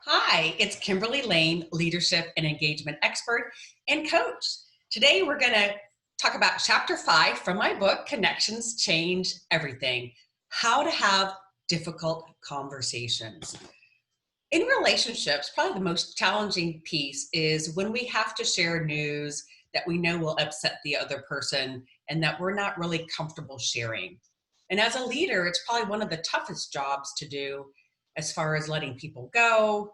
Hi, it's Kimberly Lane, leadership and engagement expert and coach. Today we're going to talk about chapter 5 from my book, Connections Change Everything: How to Have Difficult Conversations. In relationships, probably the most challenging piece is when we have to share news that we know will upset the other person and that we're not really comfortable sharing. And as a leader, it's probably one of the toughest jobs to do as far as letting people go,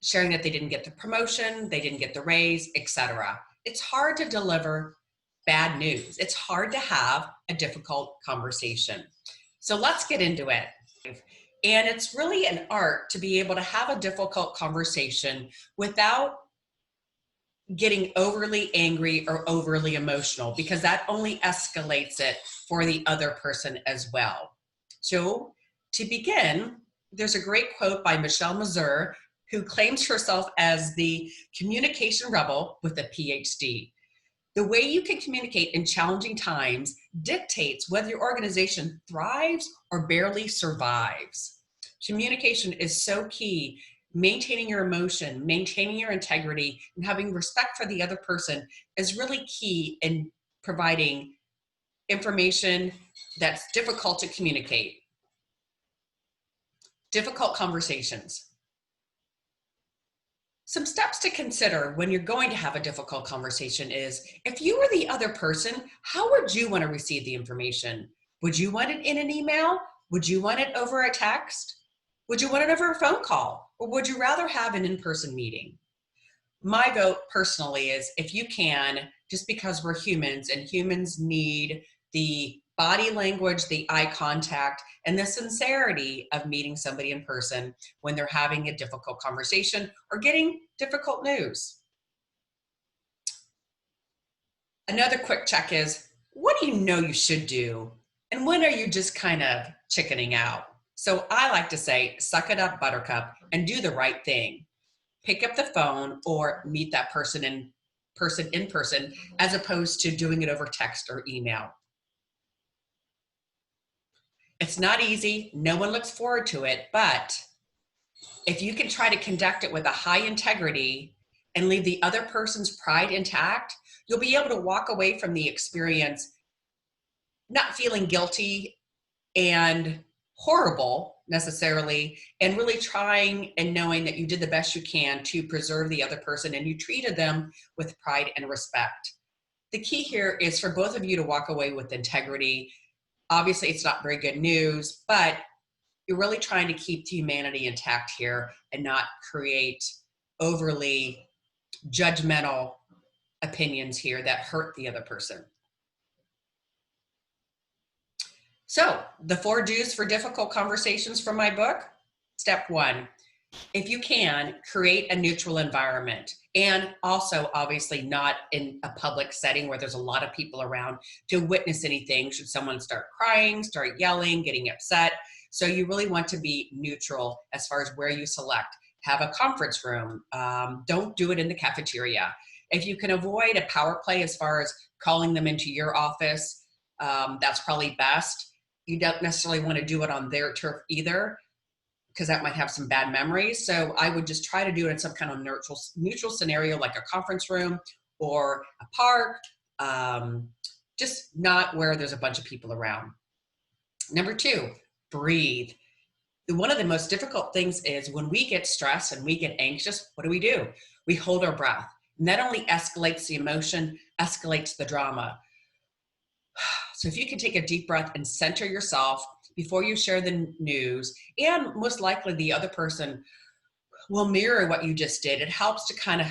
sharing that they didn't get the promotion, they didn't get the raise, etc. It's hard to deliver bad news. It's hard to have a difficult conversation. So let's get into it. And it's really an art to be able to have a difficult conversation without getting overly angry or overly emotional, because that only escalates it for the other person as well. So to begin, there's a great quote by Michelle Mazur, who claims herself as the communication rebel with a PhD. The way you can communicate in challenging times dictates whether your organization thrives or barely survives. Communication is so key. Maintaining your emotion, maintaining your integrity, and having respect for the other person is really key in providing information that's difficult to communicate. Difficult conversations. Some steps to consider when you're going to have a difficult conversation is, if you were the other person, how would you want to receive the information? Would you want it in an email? Would you want it over a text? Would you want it over a phone call? Or would you rather have an in-person meeting? My vote personally is, if you can, just because we're humans and humans need the body language, the eye contact, and the sincerity of meeting somebody in person when they're having a difficult conversation or getting difficult news. Another quick check is, what do you know you should do? And when are you just kind of chickening out? So I like to say, suck it up, buttercup, and do the right thing. Pick up the phone or meet that person in person, as opposed to doing it over text or email. It's not easy. No one looks forward to it, but if you can try to conduct it with a high integrity and leave the other person's pride intact, you'll be able to walk away from the experience not feeling guilty and horrible necessarily, and really trying and knowing that you did the best you can to preserve the other person and you treated them with pride and respect. The key here is for both of you to walk away with integrity. Obviously, it's not very good news, but you're really trying to keep the humanity intact here and not create overly judgmental opinions here that hurt the other person. So the 4 do's for difficult conversations from my book. Step 1, if you can, create a neutral environment, and also obviously not in a public setting where there's a lot of people around to witness anything should someone start crying, start yelling, getting upset. So you really want to be neutral as far as where you select. Have a conference room. Don't do it in the cafeteria. If you can avoid a power play as far as calling them into your office, that's probably best. You don't necessarily want to do it on their turf either, because that might have some bad memories. So I would just try to do it in some kind of neutral scenario, like a conference room or a park, just not where there's a bunch of people around. Number 2, breathe. One of the most difficult things is when we get stressed and we get anxious, what do? We hold our breath. And that only escalates the emotion, escalates the drama. So if you can take a deep breath and center yourself before you share the news, and most likely the other person will mirror what you just did, it helps to kind of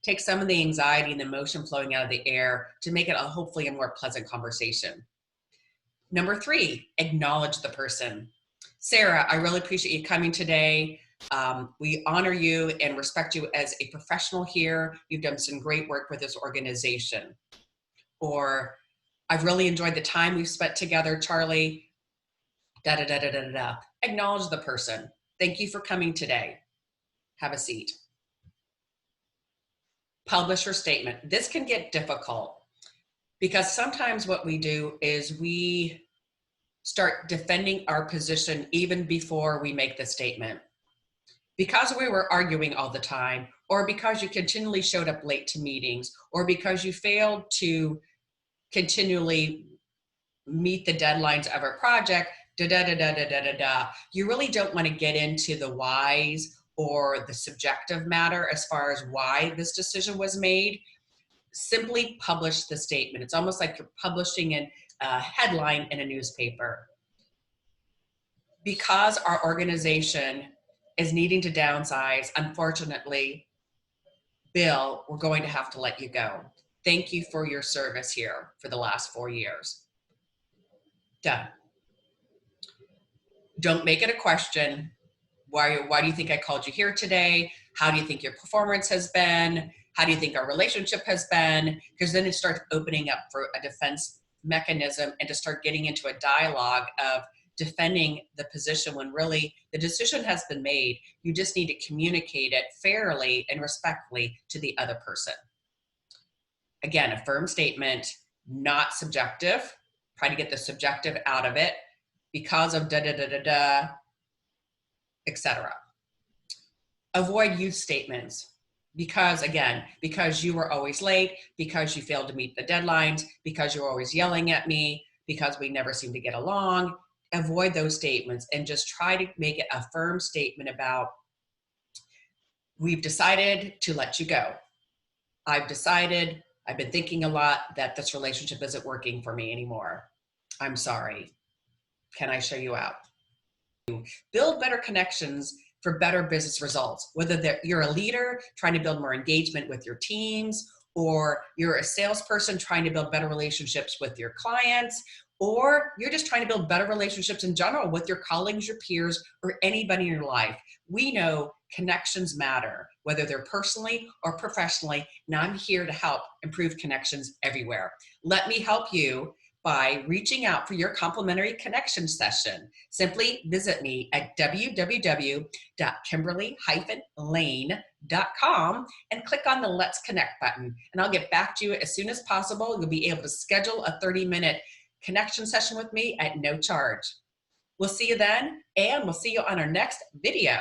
take some of the anxiety and the emotion flowing out of the air to make it hopefully a more pleasant conversation. Number 3, acknowledge the person. Sarah, I really appreciate you coming today. We honor you and respect you as a professional here. You've done some great work with this organization. Or, I've really enjoyed the time we've spent together, Charlie. Da da da da da da. Acknowledge the person. Thank you for coming today. Have a seat. Publish your statement. This can get difficult because sometimes what we do is we start defending our position even before we make the statement. because we were arguing all the time, or because you continually showed up late to meetings, or because you failed to continually meet the deadlines of a project, da da da da da da da da. You really don't want to get into the whys or the subjective matter as far as why this decision was made. Simply publish the statement. It's almost like you're publishing a headline in a newspaper. Because our organization is needing to downsize, unfortunately, Bill, we're going to have to let you go. Thank you for your service here for the last 4 years. Done. Don't make it a question. Why do you think I called you here today? How do you think your performance has been? How do you think our relationship has been? Because then it starts opening up for a defense mechanism and to start getting into a dialogue of defending the position when really the decision has been made. You just need to communicate it fairly and respectfully to the other person. Again, a firm statement, not subjective. Try to get the subjective out of it because of da-da-da-da-da, etc. Avoid use statements because, again, because you were always late, because you failed to meet the deadlines, because you're always yelling at me, because we never seem to get along. Avoid those statements and just try to make it a firm statement about, we've decided to let you go. I've been thinking a lot that this relationship isn't working for me anymore. I'm sorry. Can I show you out? Build better connections for better business results, whether you're a leader trying to build more engagement with your teams, or you're a salesperson trying to build better relationships with your clients, or you're just trying to build better relationships in general with your colleagues, your peers, or anybody in your life. We know connections matter, whether they're personally or professionally, and I'm here to help improve connections everywhere. Let me help you by reaching out for your complimentary connection session. Simply visit me at www.kimberly-lane.com and click on the Let's Connect button, and I'll get back to you as soon as possible. You'll be able to schedule a 30-minute connection session with me at no charge. We'll see you then, and we'll see you on our next video.